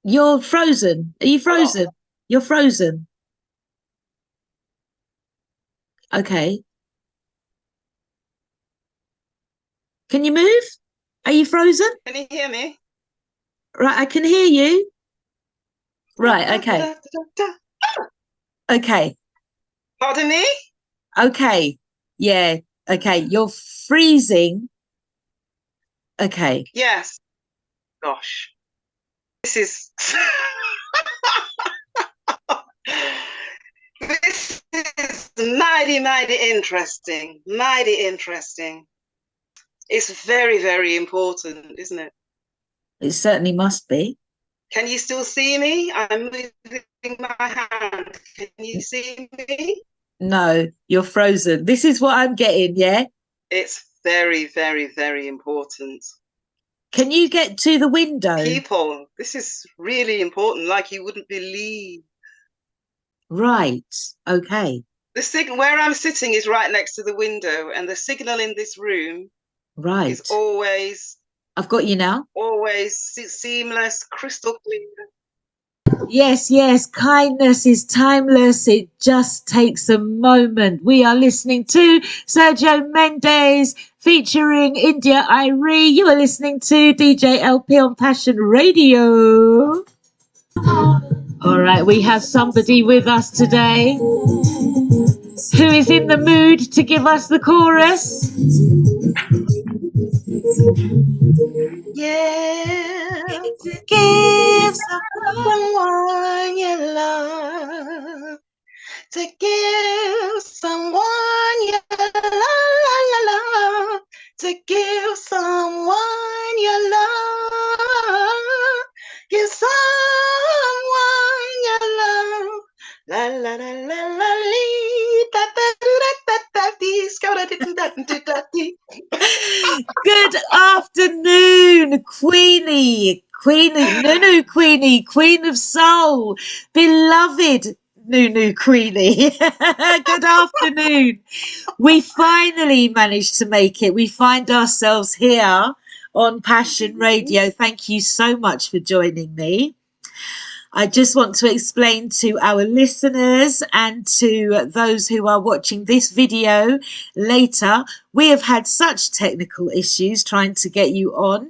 You're frozen. Are you Hold on. frozen? You're frozen. Okay. Can you move? Are you frozen? Can you hear me? Right, I can hear you. Da, Right, da, okay. da, da, da. Okay. Pardon me? Okay. Yeah. Okay. You're freezing. Okay. Yes. Gosh. This is this is mighty, mighty interesting. Mighty interesting. It's very, very important, isn't it? It certainly must be. Can you still see me? I'm moving my hand. Can you see me? No, you're frozen. This is what I'm getting, yeah? It's very, very, very important. Can you get to the window? People, this is really important, like you wouldn't believe. Right. Okay. The signal where I'm sitting is right next to the window, and the signal in this room is Right. always, I've got you now. always seamless, crystal clear. Yes, yes. Kindness is timeless. It just takes a moment. We are listening to Sergio Mendes featuring India Irie. You are listening to DJ LP on Passion Radio. All right, we have somebody with us today who is in the mood to give us the chorus. Yeah, To give someone. someone you love, to give someone you love, to give someone you love, give someone you love. La la la la la lee, da da da da da dee, scout da da da dee. Good afternoon, Queenie. Queenie, Nunu Queenie, Queen of Soul, beloved Nunu Queenie. Good afternoon. We finally managed to make it. We find ourselves here on Passion Radio. Thank you so much for joining me. I just want to explain to our listeners and to those who are watching this video later, we have had such technical issues trying to get you on.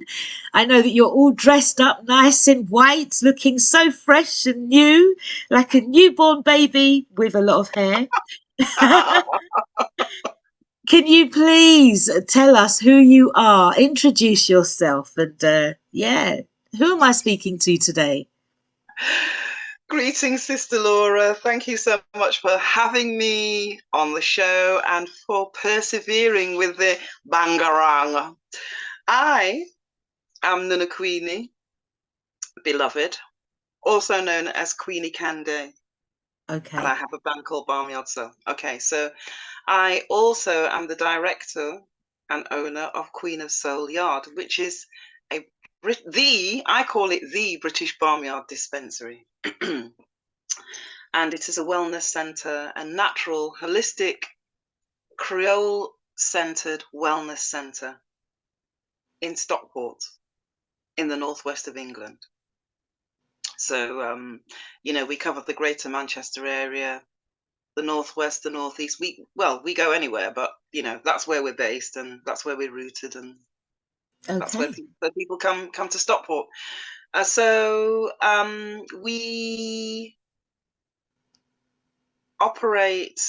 I know that you're all dressed up nice in white, looking so fresh and new, like a newborn baby with a lot of hair. Can you please tell us who you are? Introduce yourself and yeah, who am I speaking to today? Greetings, Sister Laura. Thank you so much for having me on the show and for persevering with the bangarang. I am Nunu Queenie, beloved, also known as Queenie Cande, and I Okay. have a band called Barnyard So. Okay, so I also am the director and owner of Queen of Soul Yard, which is I call it the British Barnyard Dispensary. And it is a wellness centre, a natural, holistic, Creole-centred wellness centre in Stockport, in the northwest of England. So, we cover the Greater Manchester area, the northwest, the northeast. We go anywhere, but that's where we're based and that's where we're rooted, and that's where Okay. people come to Stockport. So we operate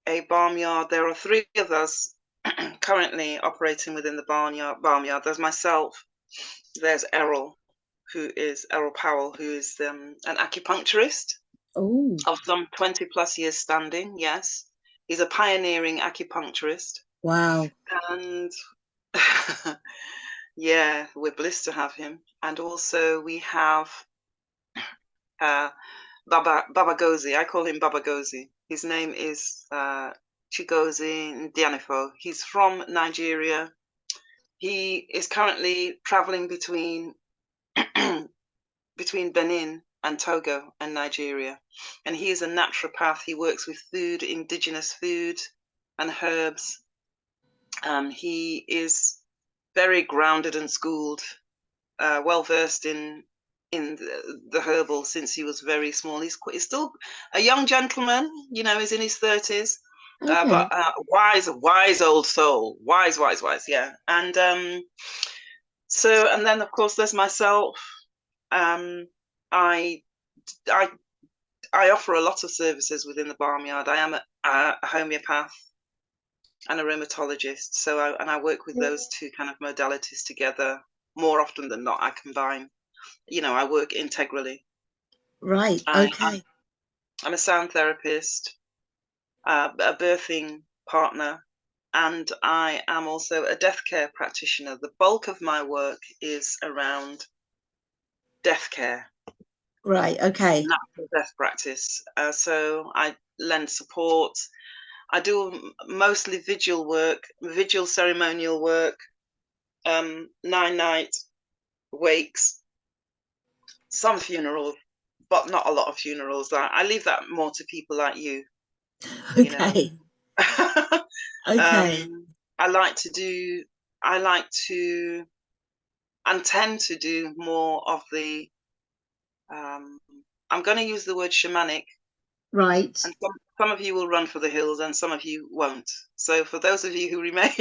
a barnyard. There are three of us currently operating within the barnyard. There's myself, there's Errol Powell, who is an acupuncturist Oh, of some 20 plus years standing. Yes, he's a pioneering acupuncturist, wow. and yeah, we're blessed to have him. And also we have uh, Baba Gozi. I call him Baba Gozi. His name is Chigozie Ndianifo. He's from Nigeria. He is currently traveling between Benin and Togo and Nigeria. And he is a naturopath. He works with food, indigenous food and herbs. He is very grounded and schooled, well versed in in the herbal since he was very small. He's still a young gentleman, you know, he's in his 30s, Okay. but wise old soul, wise, yeah. And so, and then of course there's myself. Um, I, I, I offer a lot of services within the barnyard. I am a homeopath and a rheumatologist, so I work with those two kind of modalities together. More often than not, I combine. You know, I work integrally. Right. I, Okay. I'm a sound therapist, a birthing partner, and I am also a death care practitioner. The bulk of my work is around death care, Right. Okay. natural death practice. So I lend support. I do mostly vigil ceremonial work, 9-night wakes, some funerals, but not a lot of funerals. I leave that more to people like you know. Okay. Okay. I like to do, I like to, and tend to do more of the, um, I'm going to use the word shamanic, Right. and some of you will run for the hills and some of you won't. So for those of you who remain,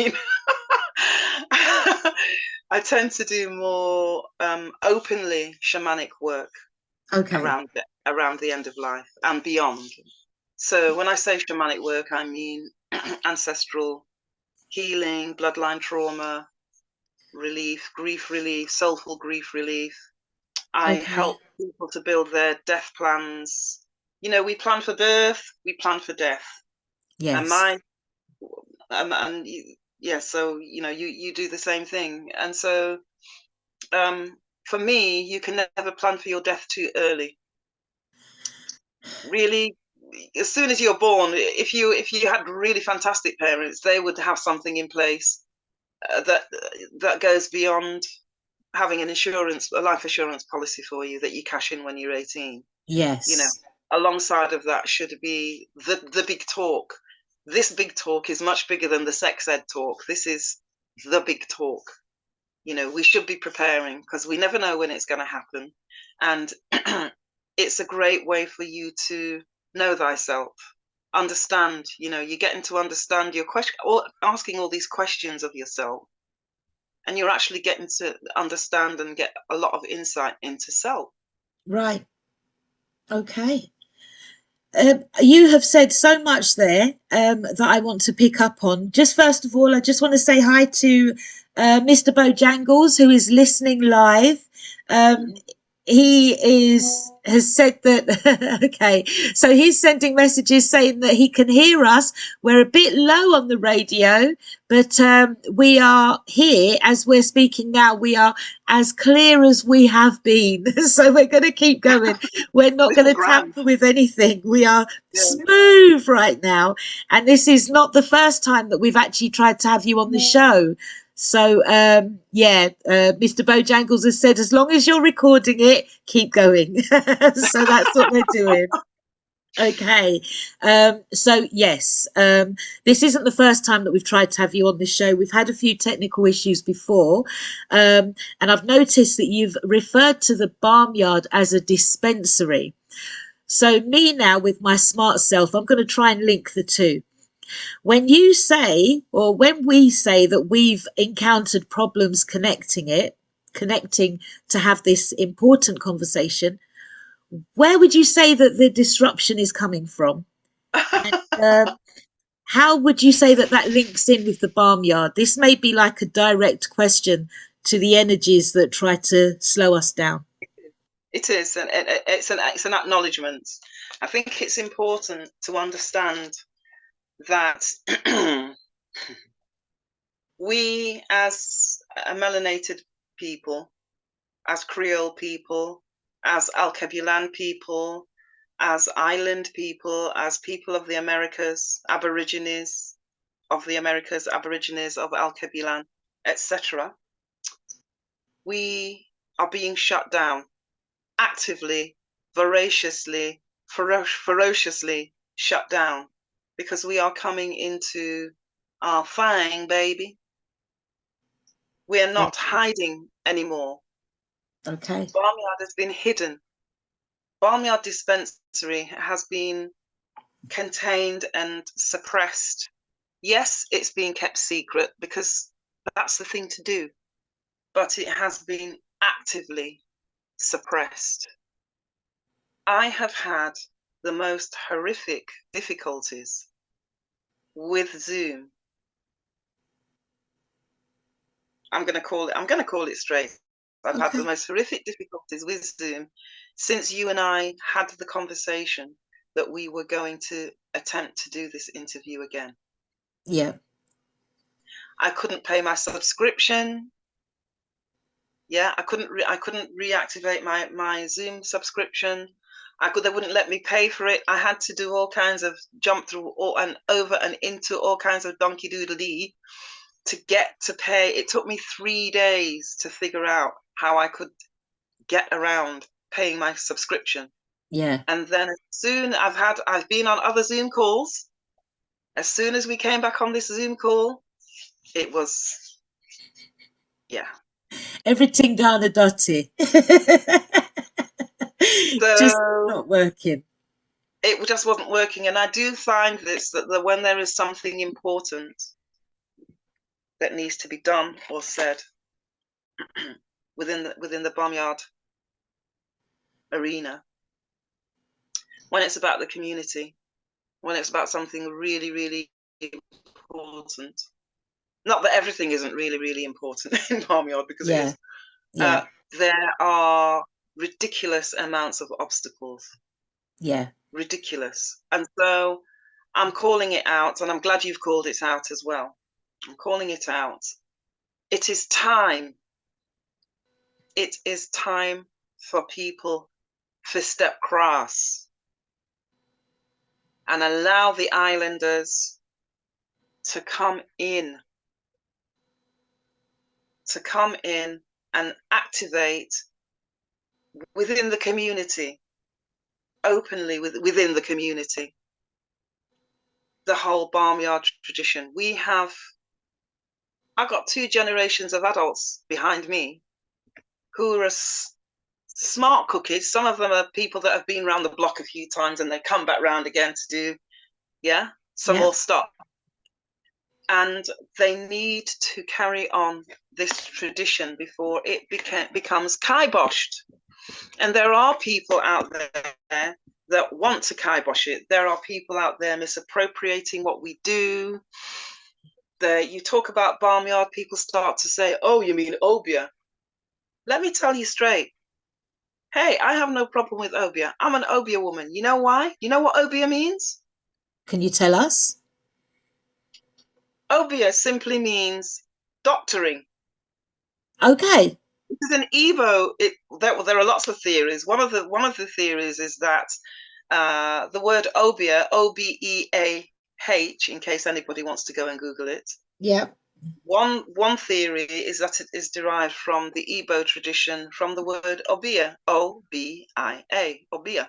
I tend to do more openly shamanic work Okay. around the end of life and beyond. So when I say shamanic work, I mean ancestral healing, bloodline trauma, grief relief, soulful grief relief. I Okay. help people to build their death plans. You know, we plan for birth, we plan for death. And Yes. my and yeah, so you know, you do the same thing. And so for me, you can never plan for your death too early. Really, as soon as you're born, if you had really fantastic parents, they would have something in place that goes beyond having a life assurance policy for you that you cash in when you're 18. You know, Yes. alongside of that should be the big talk. This big talk is much bigger than the sex ed talk. This is the big talk. You know, we should be preparing because we never know when it's going to happen. And it's a great way for you to know thyself, understand, you know, you're getting to understand your question, or asking all these questions of yourself. And you're actually getting to understand and get a lot of insight into self. Right. Okay. You have said so much there that I want to pick up on. Just first of all, I just want to say hi to Mr. Bojangles, who is listening live. Um, he has said that okay, so he's sending messages saying that he can hear us. We're a bit low on the radio, but we are here as we're speaking now. We are as clear as we have been, so we're going to keep going. We're not This going is to grand. tamper with anything. We are Yeah. smooth right now, and this is not the first time that we've actually tried to have you on the show. So Mr. Bojangles has said, as long as you're recording it, keep going. So that's what we're doing. Okay. So yes, this isn't the first time that we've tried to have you on the show. We've had a few technical issues before. And I've noticed that you've referred to the barnyard as a dispensary. So me now with my smart self, I'm going to try and link the two. When you say, or when we say that we've encountered problems connecting to have this important conversation, where would you say that the disruption is coming from? And how would you say that that links in with the barnyard? This may be like a direct question to the energies that try to slow us down. It is, and it's an acknowledgement. I think it's important to understand that we, as a melanated people, as Creole people, as Alkebulan people, as island people, as people of the Americas, Aborigines of the Americas, Aborigines of Alkebulan, etc., we are being shut down actively, voraciously, ferociously shut down because we are coming into our fang, baby. We are not hiding anymore. Okay. Barnyard has been hidden. Barnyard dispensary has been contained and suppressed. Yes, it's being kept secret because that's the thing to do, but it has been actively suppressed. I have had the most horrific difficulties with Zoom. I'm going to call it straight. I've had the most horrific difficulties with Zoom since you and I had the conversation that we were going to attempt to do this interview again. Yeah. I couldn't pay my subscription. Yeah, I couldn't reactivate my Zoom subscription. They wouldn't let me pay for it. I had to do all kinds of jump through all and over and into all kinds of donkey doodle dee to get to pay. It took me 3 days to figure out how I could get around paying my subscription. Yeah. And then as soon I've been on other Zoom calls. As soon as we came back on this Zoom call, it was, yeah. Everything down a dotty. Just So not working. it just wasn't working. And I do find this, that when there is something important that needs to be done or said within the barnyard arena, when it's about the community, when it's about something really, really important, not that everything isn't really, really important in barnyard, because it is. Yeah. There are ridiculous amounts of obstacles. Yeah. Ridiculous. And so I'm calling it out, and I'm glad you've called it out as well. I'm calling it out. It is time. It is time for people to step across and allow the islanders to come in and activate within the community, openly within the community, the whole barnyard tradition. I've got 2 generations of adults behind me who are smart cookies. Some of them are people that have been around the block a few times and they come back round again to do, some more stuff. And they need to carry on this tradition before it becomes kiboshed. And there are people out there that want to kibosh it. There are people out there misappropriating what we do. You talk about barnyard, people start to say, oh, you mean obia? Let me tell you straight. Hey, I have no problem with obia. I'm an obia woman. You know why? You know what obia means? Can you tell us? Obia simply means doctoring. Okay. This is an Evo. There are lots of theories. One of the theories is that the word obia, O-B-E-A-H, in case anybody wants to go and Google it. Yeah. One theory is that it is derived from the Igbo tradition, from the word obia, O-B-I-A, obia,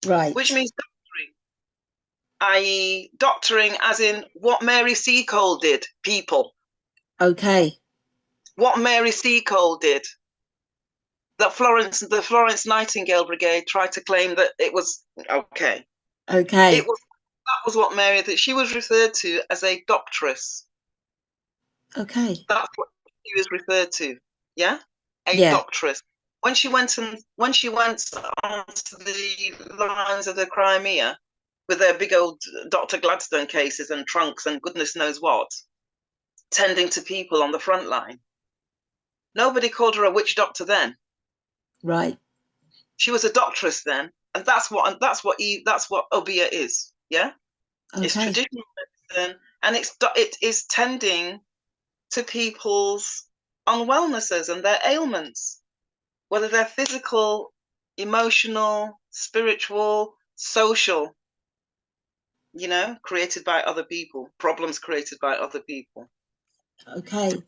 Right. which means doctoring, i.e. doctoring as in what Mary Seacole did, people. Okay. What Mary Seacole did. That the Florence Nightingale Brigade tried to claim that it was okay. Okay. That was what Mary, that she was referred to as a doctress. Okay. That's what she was referred to. Yeah? A Yeah. doctress. When she went onto the lines of the Crimea with their big old Dr. Gladstone cases and trunks and goodness knows what, tending to people on the front line, nobody called her a witch doctor then. Right. She was a doctress then, and that's what obia is. Yeah, Okay. It's traditional medicine, and it is tending to people's unwellnesses and their ailments, whether they're physical, emotional, spiritual, social. Created by other people, problems created by other people. Okay.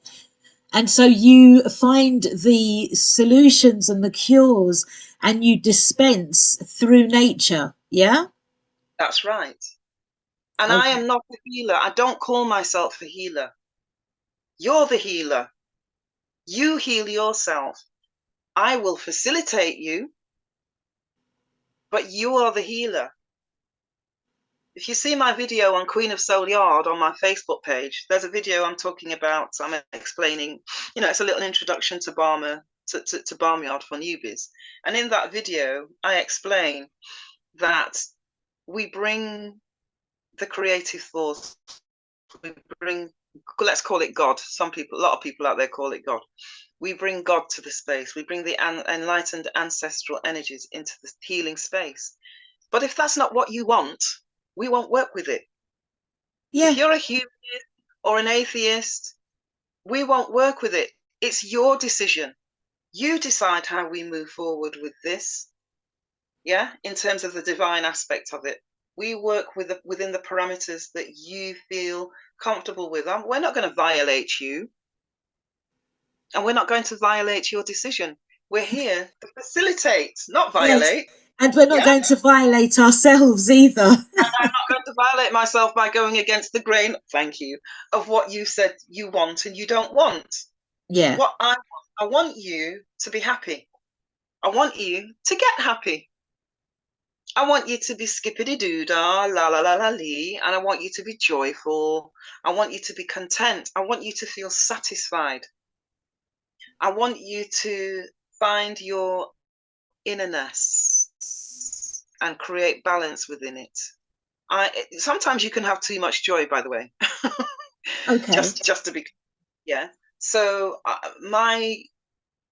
And so you find the solutions and the cures and you dispense through nature. Yeah? That's right. And Okay. I am not a healer. I don't call myself a healer. You're the healer. You heal yourself. I will facilitate you, but you are the healer. If you see my video on Queen of Soul Yard on my Facebook page, there's a video I'm talking about. I'm explaining, it's a little introduction to Barnyard for newbies. And in that video, I explain that we bring the creative force, we bring, let's call it God. A lot of people out there call it God. We bring God to the space. We bring the enlightened ancestral energies into the healing space. But if that's not what you want, we won't work with it. Yeah. If you're a humanist or an atheist, we won't work with it. It's your decision. You decide how we move forward with this. Yeah, in terms of the divine aspect of it. We work within the parameters that you feel comfortable with. We're not going to violate you. And we're not going to violate your decision. We're here to facilitate, not violate. Yes. And we're not going to violate ourselves either. And I'm not going to violate myself by going against the grain, thank you, of what you said you want and you don't want. Yeah. What I want you to be happy. I want you to get happy. I want you to be skippity doo dah, la la la la lee, and I want you to be joyful. I want you to be content. I want you to feel satisfied. I want you to find your innerness and create balance within it. Sometimes you can have too much joy, by the way. Okay. just to be, yeah. So my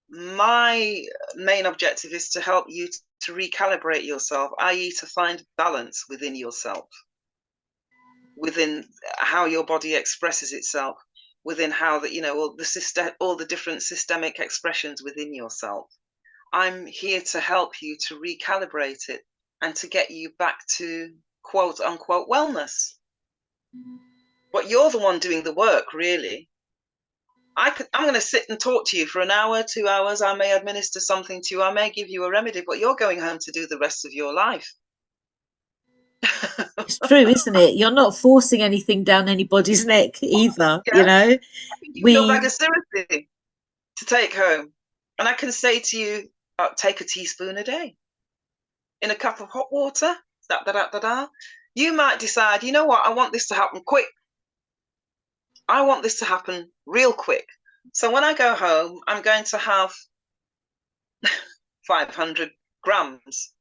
main objective is to help you to recalibrate yourself, i.e., to find balance within yourself, within how your body expresses itself, within how all the different systemic expressions within yourself. I'm here to help you to recalibrate it and to get you back to quote unquote wellness. But you're the one doing the work, really. I'm going to sit and talk to you for an hour, 2 hours. I may administer something to you. I may give you a remedy, but you're going home to do the rest of your life. It's true, isn't it? You're not forcing anything down anybody's neck either, Yeah. I can give you a bag We, of syrup to take home. And I can say to you, take a teaspoon a day in a cup of hot water. Da, da, da, da, da. You might decide, you know what, I want this to happen quick. I want this to happen real quick. So when I go home, I'm going to have 500 grams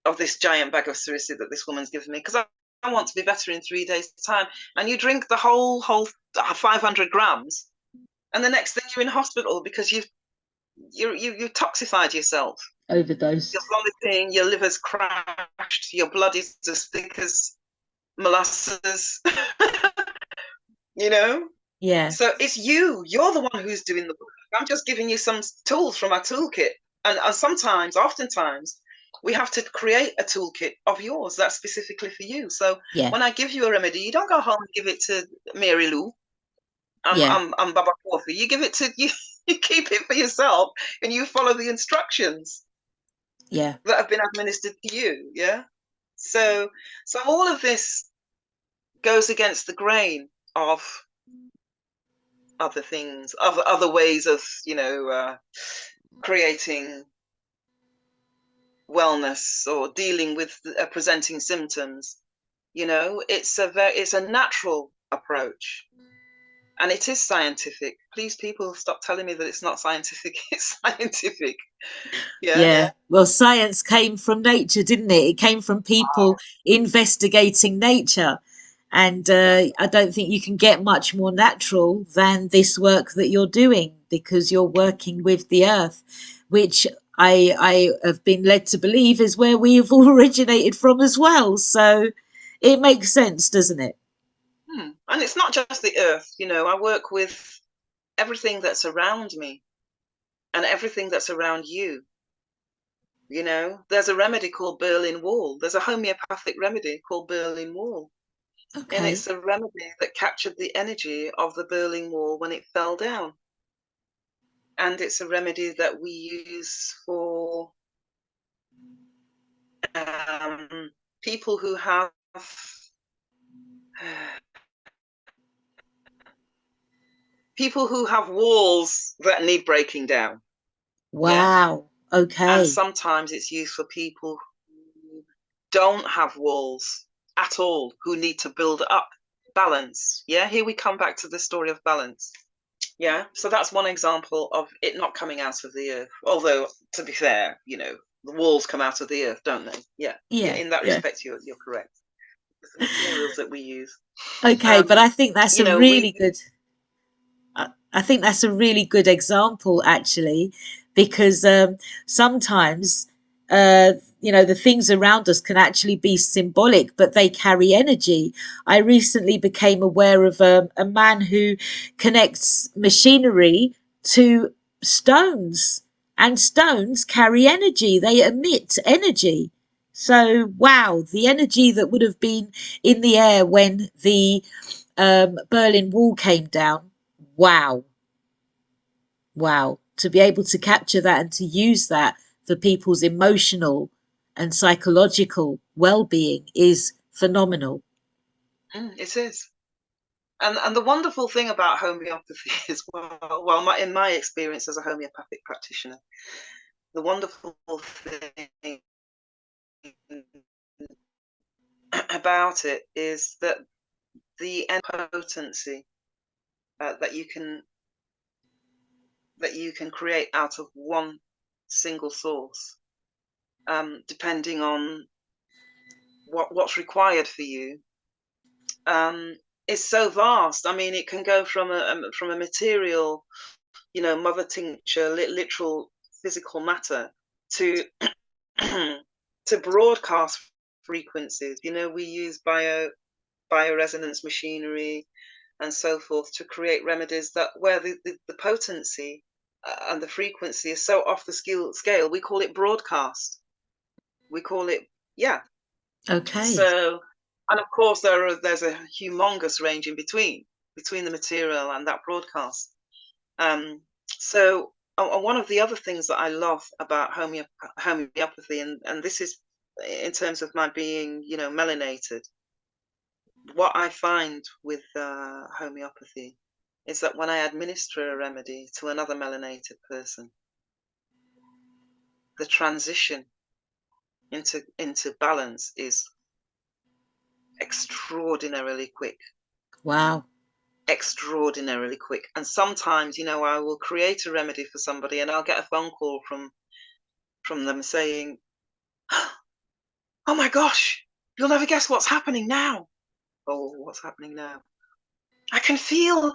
of this giant bag of cerisic that this woman's given me because I want to be better in 3 days' time. And you drink the whole 500 grams, and the next thing you're in hospital because you've toxified yourself. overdose. You're vomiting, your liver's crashed, your blood is as thick as molasses. Yeah. So it's you're the one who's doing the work. I'm just giving you some tools from our toolkit. And oftentimes, we have to create a toolkit of yours that's specifically for you. So when I give you a remedy, you don't go home and give it to Mary Lou. I'm Baba Coffee. You give it to you. You keep it for yourself, and you follow the instructions. Yeah. That have been administered to you. Yeah. So all of this goes against the grain of other things, other ways of creating wellness or dealing with presenting symptoms. It's a natural approach, and it is scientific. Please, people, stop telling me that it's not scientific. It's scientific. Yeah. Well, science came from nature, didn't it? It came from people investigating nature. And I don't think you can get much more natural than this work that you're doing, because you're working with the earth, which I have been led to believe is where we have all originated from as well. So it makes sense, doesn't it? And it's not just the earth. I work with everything that's around me and everything that's around you. There's a remedy called Berlin Wall. There's a homeopathic remedy called Berlin Wall. Okay. And it's a remedy that captured the energy of the Berlin Wall when it fell down. And it's a remedy that we use for people who have walls that need breaking down. Yeah. Wow. And Okay. sometimes it's used for people who don't have walls at all, who need to build up balance. Yeah. Here we come back to the story of balance. Yeah. So that's one example of it not coming out of the earth. Although, to be fair, the walls come out of the earth, don't they? Yeah. Yeah. Yeah. In that Yeah. respect, you're correct. It's the materials that we use. Okay, but I think that's a We really good I think that's a really good example, actually, because sometimes, uh, the things around us can actually be symbolic, but they carry energy. I recently became aware of a man who connects machinery to stones, and stones carry energy, they emit energy. So, wow, the energy that would have been in the air when the Berlin Wall came down. Wow. Wow. To be able to capture that and to use that for people's emotional and psychological well-being is phenomenal. it is. And the wonderful thing about homeopathy is, in my experience as a homeopathic practitioner, the wonderful thing about it is that the potency that you can create out of one single source, depending on what's required for you, is so vast. I mean, it can go from a material, mother tincture, literal physical matter, to to broadcast frequencies. We use bioresonance machinery and so forth to create remedies that where the potency and the frequency is so off the scale, we call it broadcast. We call it, yeah. Okay. So, and of course, there's a humongous range in between the material and that broadcast. So, one of the other things that I love about homeopathy, and this is in terms of my being, melanated, what I find with homeopathy is that when I administer a remedy to another melanated person, the transition into balance is extraordinarily quick. Wow. Extraordinarily quick. And sometimes, I will create a remedy for somebody and I'll get a phone call from them saying, "Oh my gosh, you'll never guess what's happening now." Oh, what's happening now? I can feel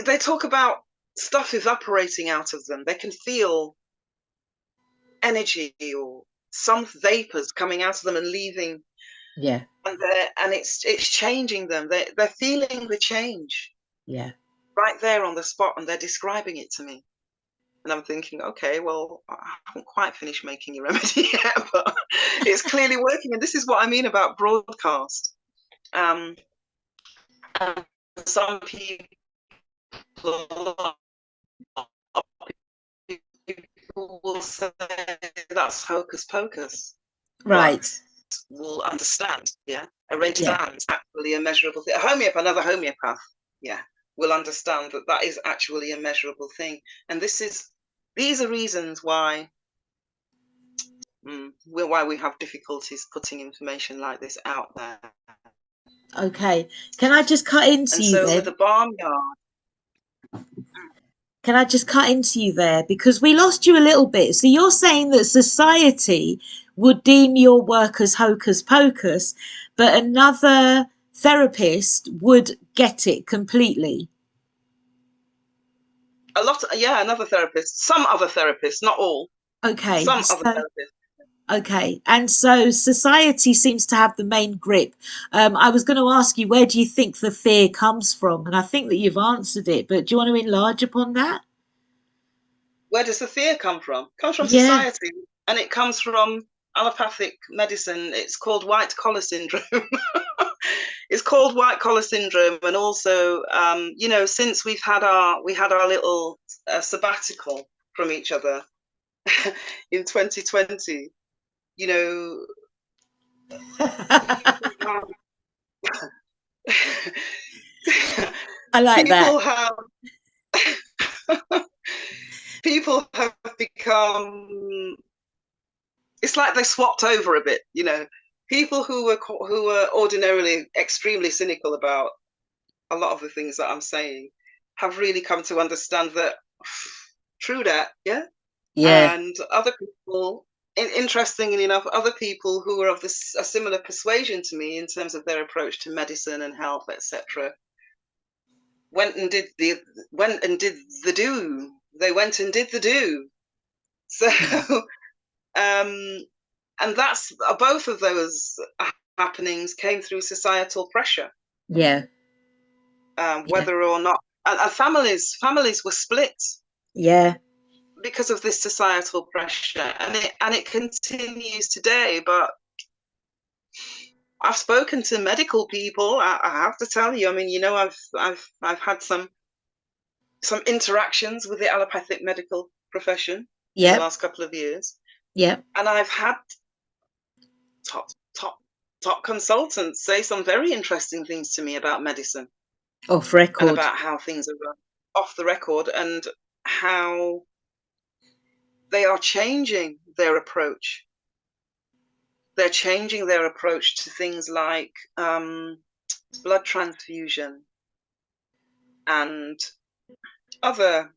they talk about stuff evaporating out of them. They can feel energy or some vapors coming out of them and leaving, Yeah. and it's changing them. They're feeling the change Yeah. right there on the spot, and they're describing it to me. And I'm thinking, okay, well, I haven't quite finished making your remedy yet, but it's clearly working. And this is what I mean about broadcast. And some people will say that's hocus pocus, but Right. will understand. Yeah, a Yeah. radiant is actually a measurable thing. Another homeopath, yeah, will understand that is actually a measurable thing. And these are reasons why why we have difficulties putting information like this out there. Okay. Can I just cut into And you so with then? the barnyard, Can I just cut into you there? Because we lost you a little bit. So you're saying that society would deem your work as hocus pocus, but another therapist would get it completely. another therapist, some other therapists, not all, Okay. some other So therapists. okay. And so society seems to have the main grip. I was going to ask you, where do you think the fear comes from? And I think that you've answered it, but do you want to enlarge upon that? Where does the fear come from? It comes from Yeah. society, and it comes from allopathic medicine. It's called white collar syndrome. It's called white collar syndrome, and also, since we had our little sabbatical from each other in 2020, you know, people have I like that. people have People have become, it's like they swapped over a bit, you know. People who were ordinarily extremely cynical about a lot of the things that I'm saying have really come to understand that true that, yeah. Yeah. And other people, interestingly enough, other people who are of this a similar persuasion to me in terms of their approach to medicine and health, etc., went and did the do. They went and did the do. So, Yeah. and that's both of those happenings came through societal pressure, Yeah. Yeah. whether or not, and families were split Yeah. because of this societal pressure, and it continues today. But I've spoken to medical people. I have to tell you. I mean, you know, I've had some interactions with the allopathic medical profession in the Yeah. last couple of years, Yeah. and I've had top top top consultants say some very interesting things to me about medicine Off and record. about how things are run off the record and how they are changing their approach. They're changing their approach to things like blood transfusion and other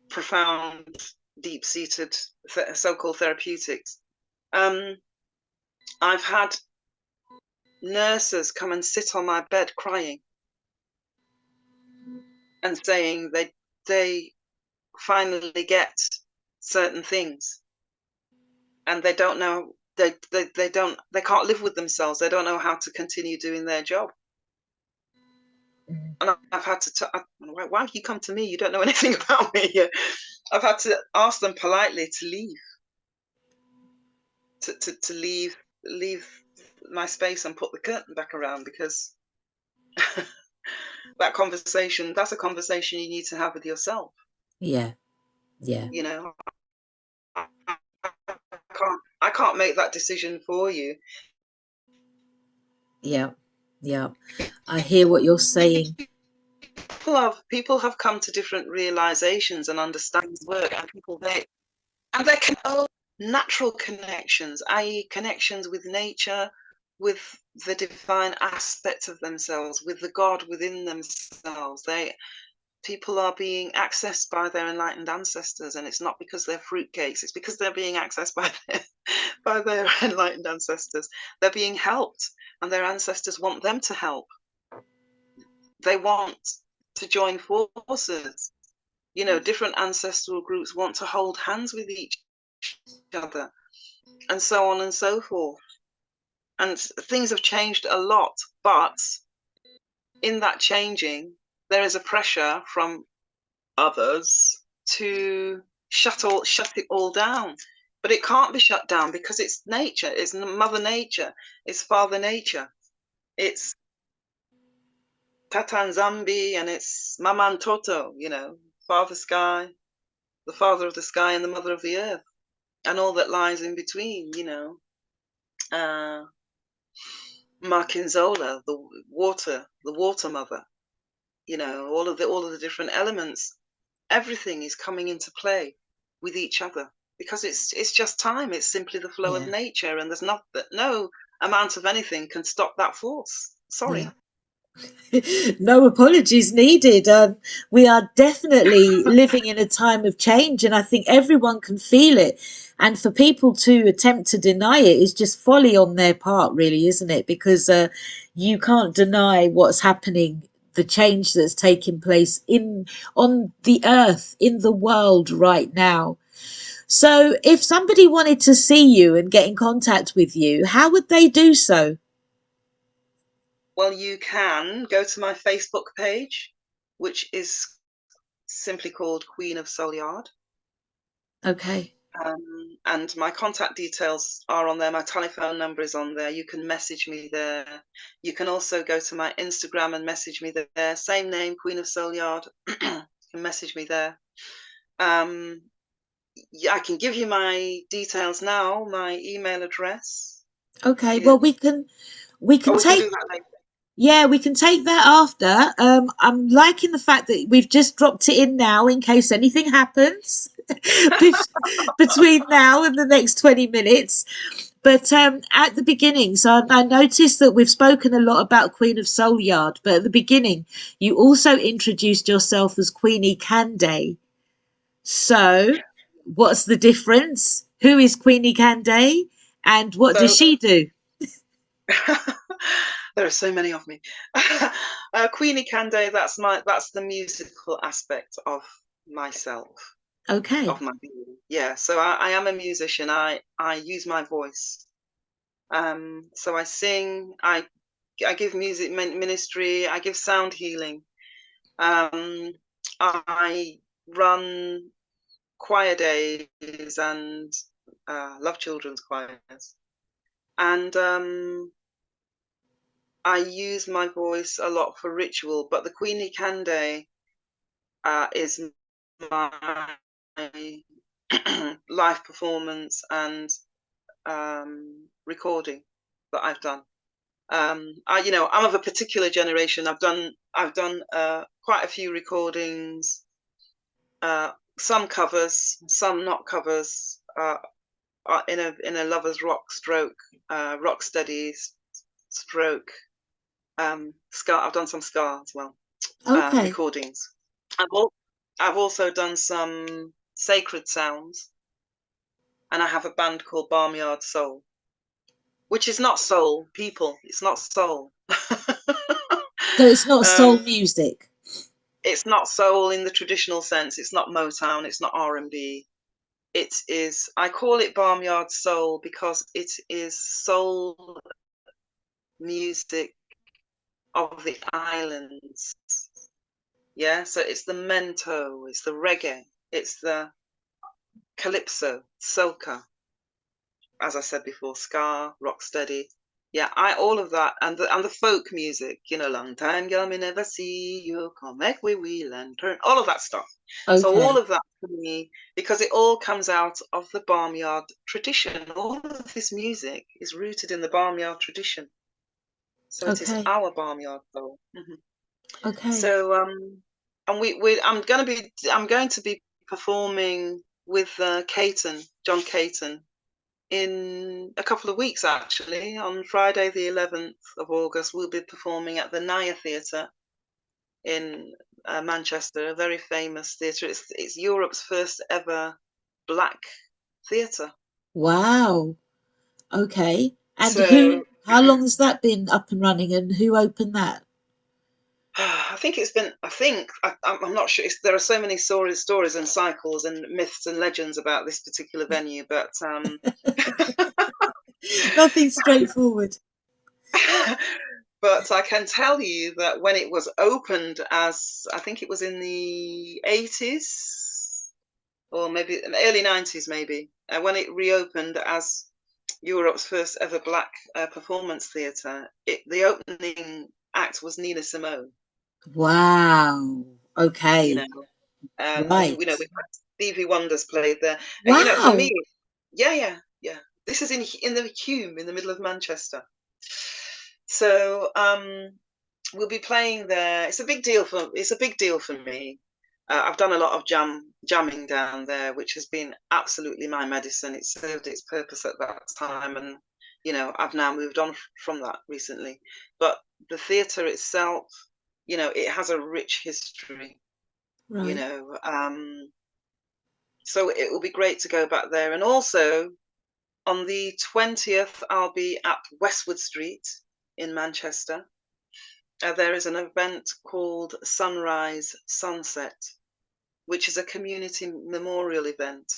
profound, deep-seated so-called therapeutics. I've had nurses come and sit on my bed crying and saying they finally get certain things and they don't know they can't live with themselves. They don't know how to continue doing their job. And I've had to why have you come to me? You don't know anything about me. I've had to ask them politely to leave, to leave my space and put the curtain back around, because that's a conversation you need to have with yourself. Yeah. Yeah. You know, I can't make that decision for you. Yeah. Yeah. I hear what you're saying. People have come to different realizations and understandings work, and they can own natural connections, i.e., connections with nature, with the divine aspect of themselves, with the God within themselves. People are being accessed by their enlightened ancestors, and it's not because they're fruitcakes, it's because they're being accessed by their enlightened ancestors. They're being helped, and their ancestors want them to help. They want to join forces. You know, different ancestral groups want to hold hands with each other, and so on and so forth. And things have changed a lot, but in that changing, there is a pressure from others to shut it all down. But it can't be shut down because it's nature, it's Mother Nature, it's Father Nature, it's Tatan Zambi, and it's Maman Toto, you know, Father Sky, the Father of the Sky and the Mother of the Earth, and all that lies in between, you know. Markinzola, the water mother, you know, all of the different elements, everything is coming into play with each other, because it's just time. It's simply the flow of Yeah. nature, and there's no amount of anything can stop that force. Yeah. Sorry. No apologies needed. We are definitely living in a time of change, and I think everyone can feel it. And for people to attempt to deny it is just folly on their part, really, isn't it? Because you can't deny what's happening, the change that's taking place on the earth, in the world right now. So, if somebody wanted to see you and get in contact with you, how would they do so? Well, you can go to my Facebook page, which is simply called Queen of Soul Yard. Okay. And my contact details are on there. My telephone number is on there. You can message me there. You can also go to my Instagram and message me there. Same name, Queen of Soul Yard. You can message me there. Yeah, I can give you my details now. My email address Okay. is. Well, we can Oh, we can take do that later. Yeah, we can take that after. I'm liking the fact that we've just dropped it in now in case anything happens between now and the next 20 minutes. But at the beginning, so I noticed that we've spoken a lot about Queen of Soul Yard, but at the beginning, you also introduced yourself as Queenie Canday. So, what's the difference? Who is Queenie Canday, and what does So she do? there are so many of me. Queenie Canday, that's the musical aspect of myself, Okay, of my being. Yeah, so I am a musician. I use my voice. So I sing. I give music ministry. I give sound healing. Um, I run choir days and love children's choirs. And I use my voice a lot for ritual, but the Queenie Cande is my live performance and recording that I've done. I'm of a particular generation. I've done quite a few recordings, some covers, some not covers. In a lovers rock stroke, rock steadies stroke, ska. I've done some ska as well, okay, recordings. I've also done some sacred sounds, and I have a band called Barnyard Soul, which is not soul, people. It's not soul. so it's not soul um, music. it's not soul in the traditional sense. It's not Motown. It's not R&B. It is. I call it Barnyard Soul because it is soul music of the islands. Yeah, so it's the mento, it's the reggae, it's the calypso, soca, as I said before, ska, rocksteady. Yeah, I all of that, and the folk music, long time girl, me never see you, come back we wheel and turn, all of that stuff. So all Okay, of that for me, because it all comes out of the barnyard tradition. All of this music is rooted in the barnyard tradition. So it is okay, our barnyard soul. okay. So and I'm going to be performing with John Caton, in a couple of weeks actually. On Friday the 11th of August, we'll be performing at the Naya Theatre in Manchester, a very famous theatre. It's Europe's first ever black theatre. Wow. Okay. And So how long has that been up and running, and who opened that? I think it's been. I'm not sure. There are so many stories and cycles and myths and legends about this particular venue, but Nothing straightforward. but I can tell you that when it was opened, as I think it was in the 80s or maybe in the early 90s, maybe when it reopened as Europe's first ever black performance theatre, the opening act was Nina Simone. Wow. You Okay. know, and Right. we've had Stevie Wonder's played there, and for me, Wow. yeah, yeah, yeah. This is in the Hume in the middle of Manchester. So we'll be playing there. It's a big deal for me. I've done a lot of jamming down there, which has been absolutely my medicine. It served its purpose at that time, and I've now moved on from that recently. But the theatre itself, it has a rich history. You Right. know, so it will be great to go back there. And also on the 20th, I'll be at Westwood Street in Manchester. There is an event called Sunrise Sunset, which is a community memorial event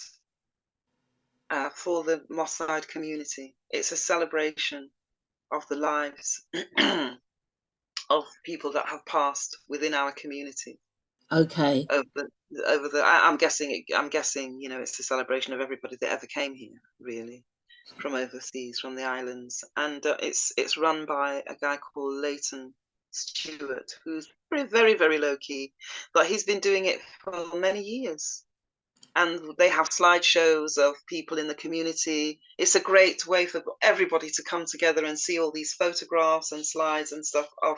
for the Moss Side community. It's a celebration of the lives of people that have passed within our community. Okay. I'm guessing, it's a celebration of everybody that ever came here, really, from overseas, from the islands. And it's run by a guy called Leighton Stewart, who's very, very, very low key, but he's been doing it for many years. and they have slideshows of people in the community. It's a great way for everybody to come together and see all these photographs and slides and stuff of,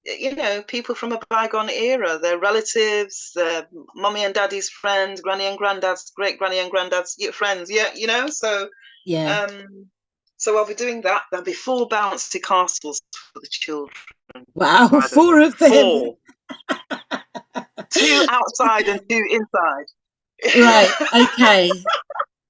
you know, people from a bygone era, their relatives, their mummy and daddy's friends, granny and granddad's, great granny and granddad's friends. Yeah, you know, so Yeah. so I'll be doing that. There'll be 4 bouncy castles for the children. Wow, By the way, 4 of them. 4. 2 outside and 2 Right. inside. Okay.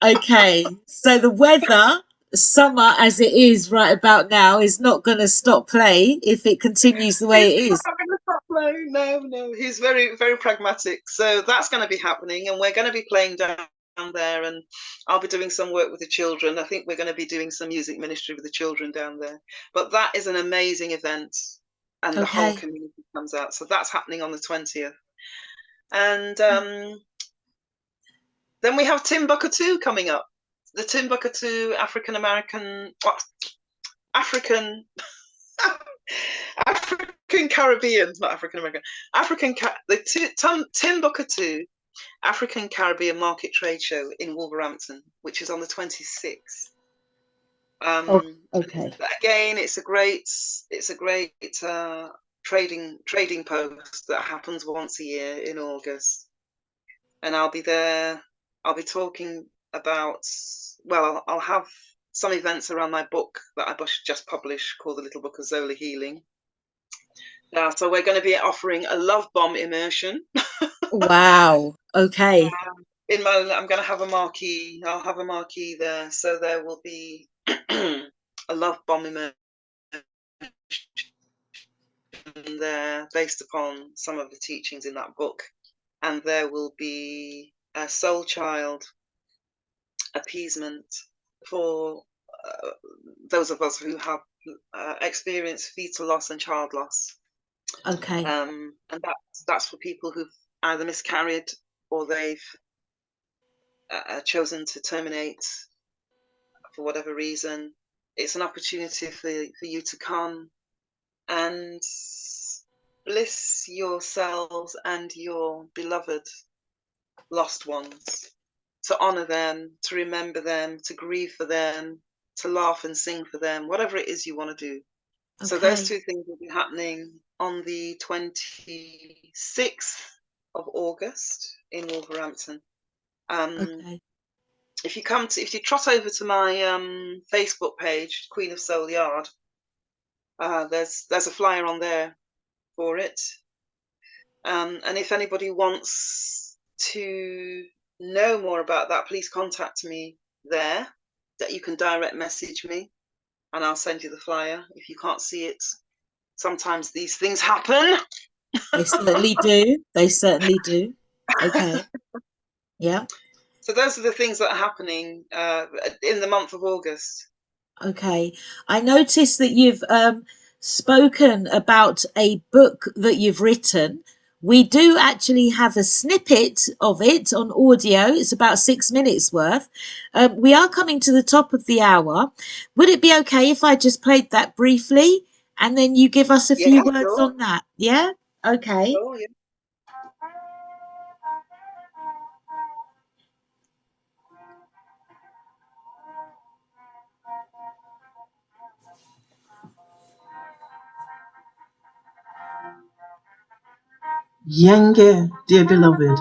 Okay. So the weather, summer as it is right about now, is not going to stop play if it continues the way it He's is. not going to stop playing. No. He's very, very pragmatic. So that's going to be happening, and we're going to be playing down there, and I'll be doing some work with the children. I think we're going to be doing some music ministry with the children down there. But that is an amazing event, and the whole Okay. community comes out. So that's happening on the 20th. And then we have Timbuktu coming up. The Timbuktu African Caribbean, not African American, Timbuktu African Caribbean Market Trade Show in Wolverhampton, which is on the 26th. Oh, okay. Again, it's a great trading post that happens once a year in August, and I'll be there. I'll be talking about, well, I'll have some events around my book that I just published called The Little Book of Zola Healing. So we're going to be offering a love bomb immersion. Wow. Okay. I'm going to have a marquee. I'll have a marquee there, so there will be a love bomb immersion there based upon some of the teachings in that book, and there will be a soul child appeasement for those of us who have experienced fetal loss and child loss. Okay. And that's for people who've either miscarried or they've chosen to terminate for whatever reason. It's an opportunity for you to come and bliss yourselves and your beloved lost ones, to honor them, to remember them, to grieve for them, to laugh and sing for them, whatever it is you want to do. Okay. So those 2 things will be happening on the 26th of August in Wolverhampton. Okay. If you trot over to my Facebook page, Queen of Soul Yard, there's a flyer on there for it. And if anybody wants to know more about that, please contact me there. That you can direct message me, and I'll send you the flyer. If you can't see it, sometimes these things happen. They certainly do. They certainly do. Okay. Yeah. So those are the things that are happening in the month of August. Okay. I noticed that you've spoken about a book that you've written. We do actually have a snippet of it on audio. It's about 6 minutes worth. We are coming to the top of the hour. Would it be okay if I just played that briefly and then you give us a few words Sure. on that? Yeah? Okay. Sure, yeah. Yenge, dear beloved,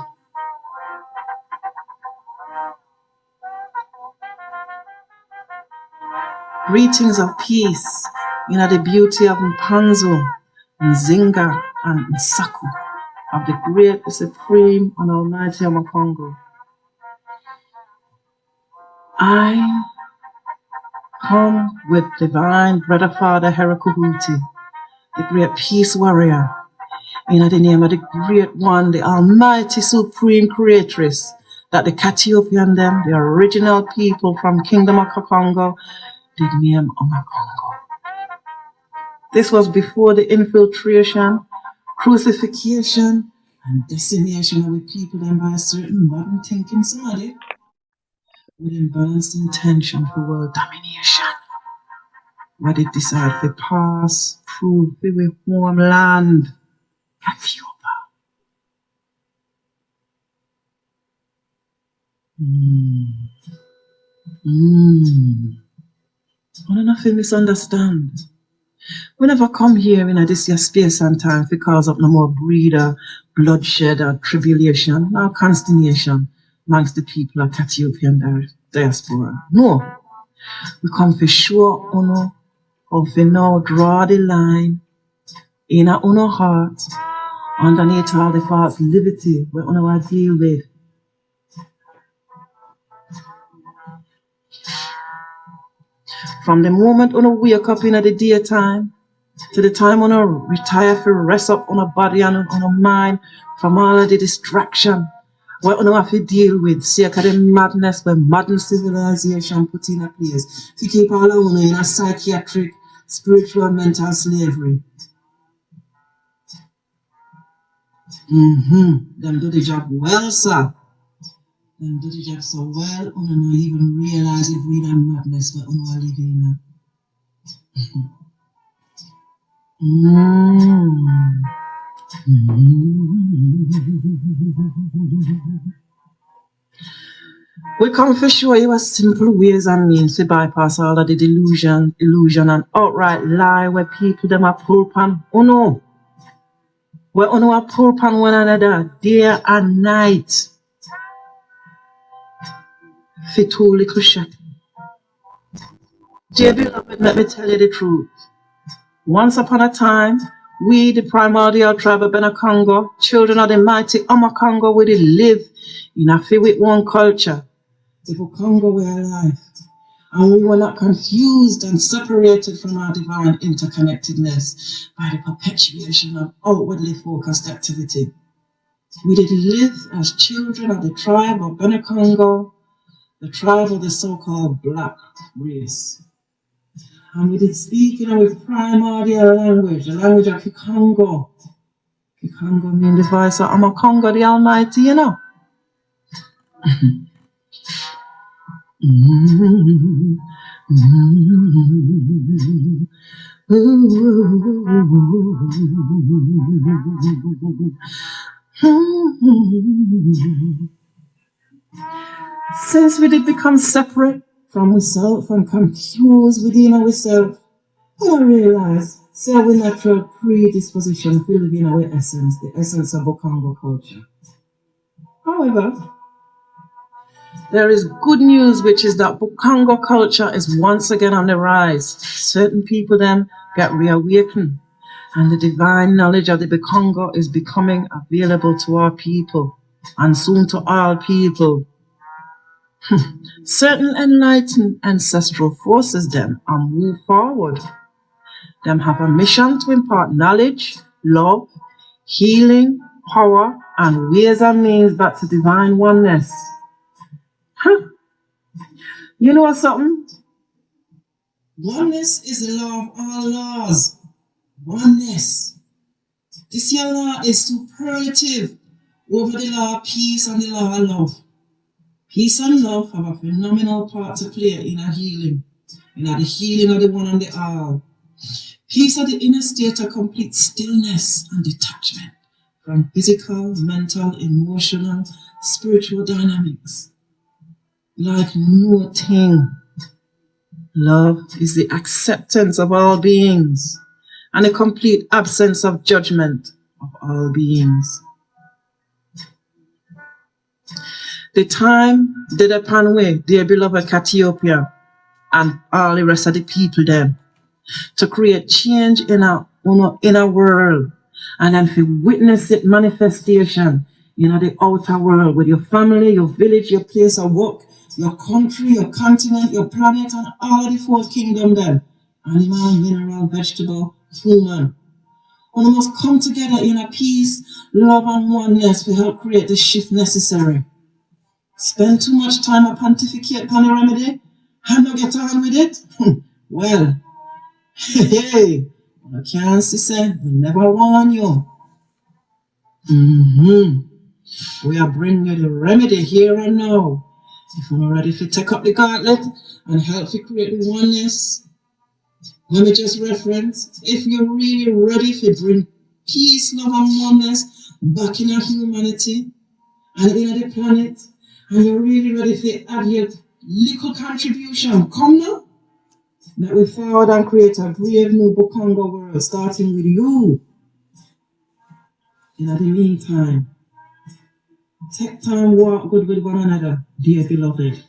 greetings of peace, the beauty of Mpanzo, Nzinga, and Nsaku, of the great, supreme, and almighty Amakongo. I come with divine brother Father Herakuhuti, the great peace warrior, in the name of the great one, the almighty supreme creatress, that the Catiopian them, the original people from Kingdom of Kakongo, did name Omakongo. This was before the infiltration, crucifixion, and decimation of the people then by a certain modern thinking somebody with imbalanced intention for world domination. What it decided to pass through the homeland, Ethiopia. I don't know if you misunderstand. We never come here in this year space and time to cause up no more breeder, bloodshed or tribulation or consternation amongst the people of Ethiopian diaspora. No, we come for sure honor of to now draw the line in our own heart underneath all the false liberty we want to deal with. From the moment when we wake up in the daytime to the time when we retire for rest up on our body and on our mind from all of the distraction we have to deal with, see the madness where modern civilization put in a place to keep all our in a psychiatric, spiritual, mental slavery. Them do the job well, sir. Them do the job so well, and not even realize if we that madness we are living We come for show you a simple ways and means to bypass all of the illusion and outright lie where people them are pull pan. Oh no. Where are pull pan one another day and night. For two little shit. Dear beloved, let me tell you the truth. Once upon a time, we, the primordial tribe of Benacongo, children of the mighty Amacongo, we did live in a feel with one culture. The Congo were alive, and we were not confused and separated from our divine interconnectedness by the perpetuation of outwardly focused activity. We did live as children of the tribe of Benacongo, the tribe of the so-called black race. And we did speak in our primordial language, the language of Kikongo. Kikongo means the voice of Amacongo, the Almighty, you know. Since we did become separate from ourselves and confused within ourselves, we realize our natural predisposition to live in our essence, the essence of Bokongo culture. However, there is good news, which is that Bokongo culture is once again on the rise. Certain people then get reawakened, and the divine knowledge of the Bokongo is becoming available to our people, and soon to all people. Certain enlightened ancestral forces then are move forward. Them have a mission to impart knowledge, love, healing, power, and ways and means back to divine oneness. You know something? Oneness is the law of all laws. Oneness. This here law is superlative over the law of peace and the law of love. Peace and love have a phenomenal part to play in a healing, in the healing of the one and the all. Peace is the inner state of complete stillness and detachment from physical, mental, emotional, spiritual dynamics. Like no thing. Love is the acceptance of all beings and a complete absence of judgment of all beings. The time did upon way, dear beloved Ethiopia, and all the rest of the people then, to create change in our inner world, and then to witness it manifestation in the outer world with your family, your village, your place of work, your country, your continent, your planet, and all the fourth kingdom then. Animal, mineral, vegetable, human. And we must come together in a peace, love, and oneness to help create the shift necessary. Spend too much time on pontificate upon the remedy and not get on with it? Well, hey, I can't say, we never warn you. We are bringing you the remedy here and now. If you're ready to take up the gauntlet and help you create the oneness, let me just reference, if you're really ready to bring peace, love, and oneness back in our humanity and in the planet, Are you really ready to add your little contribution? Come now. That we forward and create a brave new Bukongo world, starting with you. In the meantime, take time, walk good with one another, dear beloved.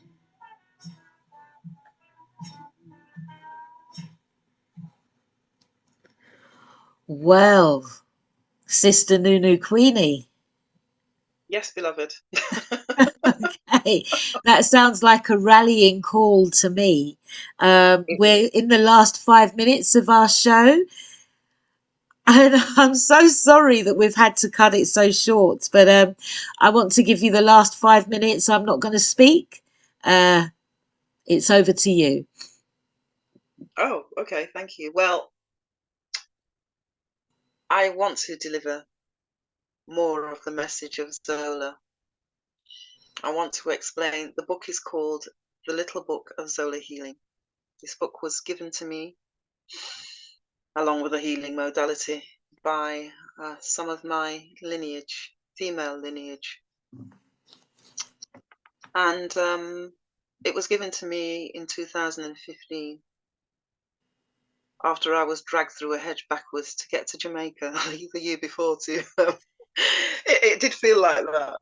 Well, Sister Nunu Queenie. Yes, beloved. Okay, that sounds like a rallying call to me. We're in the last 5 minutes of our show, and I'm so sorry that we've had to cut it so short, but I want to give you the last 5 minutes. I'm not going to speak. It's over to you. Oh, okay, thank you. Well, I want to deliver more of the message of Zola. I want to explain. The book is called The Little Book of Zola Healing. This book was given to me along with a healing modality by some of my lineage, female lineage. And it was given to me in 2015 after I was dragged through a hedge backwards to get to Jamaica the year before. It did feel like that,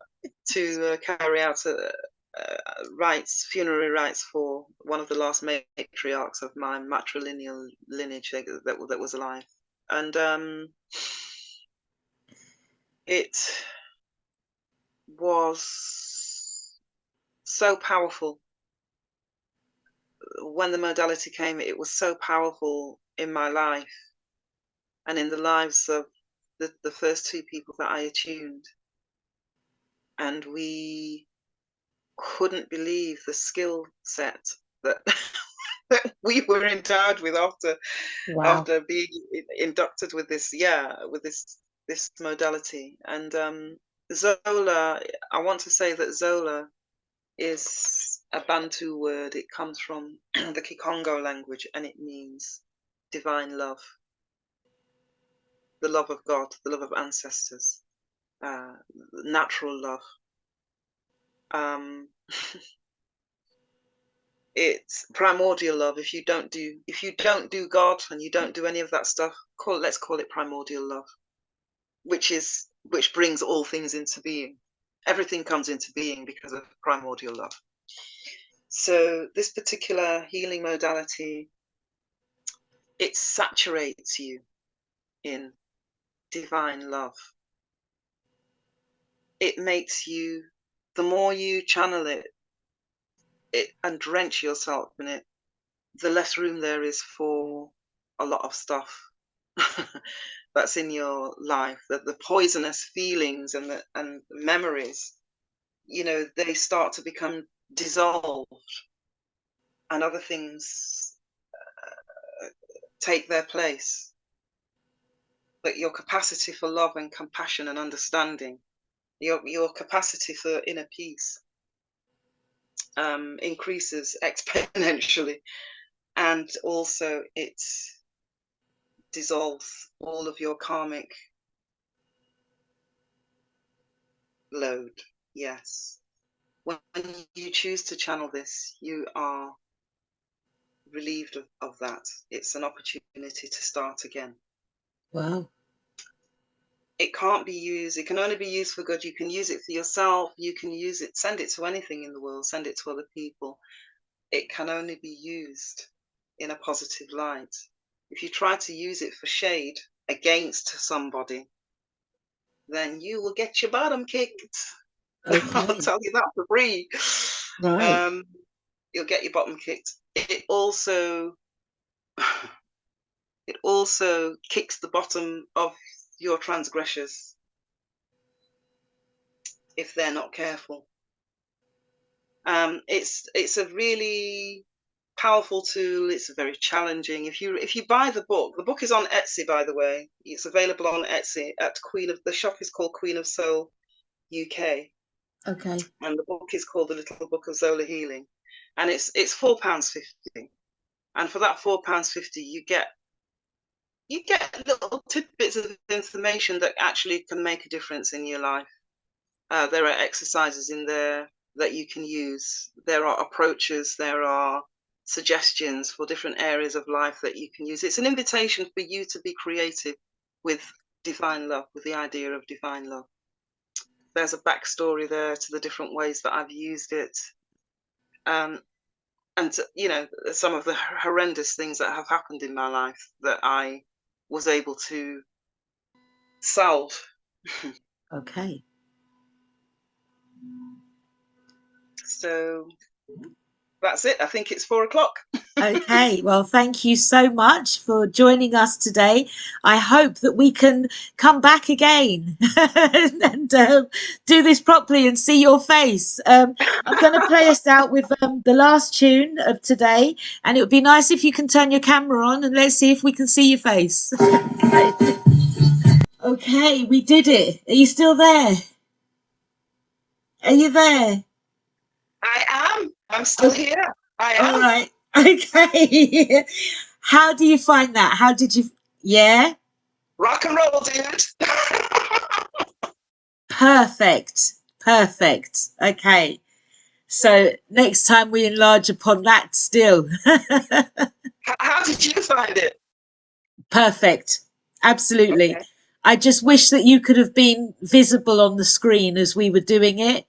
to carry out rites, funerary rites for one of the last matriarchs of my matrilineal lineage that was alive. And it was so powerful. When the modality came, it was so powerful in my life and in the lives of the first two people that I attuned. And we couldn't believe the skill set that we were endowed with after being inducted with this this modality. And Zola, I want to say that Zola is a Bantu word. It comes from the Kikongo language, and it means divine love, the love of God, the love of ancestors, natural love. It's primordial love. If you don't do God and you don't do any of that stuff, let's call it primordial love, which brings all things into being. Everything comes into being because of primordial love. So this particular healing modality, it saturates you in divine love. It makes you, the more you channel it and drench yourself in it, the less room there is for a lot of stuff that's in your life, that the poisonous feelings and memories, they start to become dissolved, and other things take their place. But your capacity for love and compassion and understanding, your capacity for inner peace, increases exponentially, and also it dissolves all of your karmic load. Yes. When you choose to channel this, you are relieved of that. It's an opportunity to start again. Wow. It can't be used. It can only be used for good. You can use it for yourself. You can use it, send it to anything in the world, send it to other people. It can only be used in a positive light. If you try to use it for shade against somebody, then you will get your bottom kicked. Okay. I'll tell you that for free. Right. You'll get your bottom kicked. It also kicks the bottom of your transgressors if they're not careful. It's a really powerful tool. It's very challenging. If you buy the book is on Etsy, by the way. It's available on Etsy at the shop is called Queen of Soul UK. Okay. And the book is called The Little Book of Zola Healing, and it's £4.50. And for that £4.50, you get little tidbits of information that actually can make a difference in your life. There are exercises in there that you can use. There are approaches, there are suggestions for different areas of life that you can use. It's an invitation for you to be creative with divine love, with the idea of divine love. There's a backstory there to the different ways that I've used it. And, you know, some of the horrendous things that have happened in my life that I was able to solve. Okay. So that's it. I think it's 4 o'clock. Okay, well, thank you so much for joining us today. I hope that we can come back again and do this properly and see your face. I'm going to play us out with the last tune of today, and it would be nice if you can turn your camera on and let's see if we can see your face. Okay, we did it. Are you still there? Are you there? I am. I'm still here. I am. All right. Okay. How do you find that? How did you? Yeah. Rock and roll, dude. Perfect. Perfect. Okay. So next time we enlarge upon that still. How did you find it? Perfect. Absolutely. Okay. I just wish that you could have been visible on the screen as we were doing it.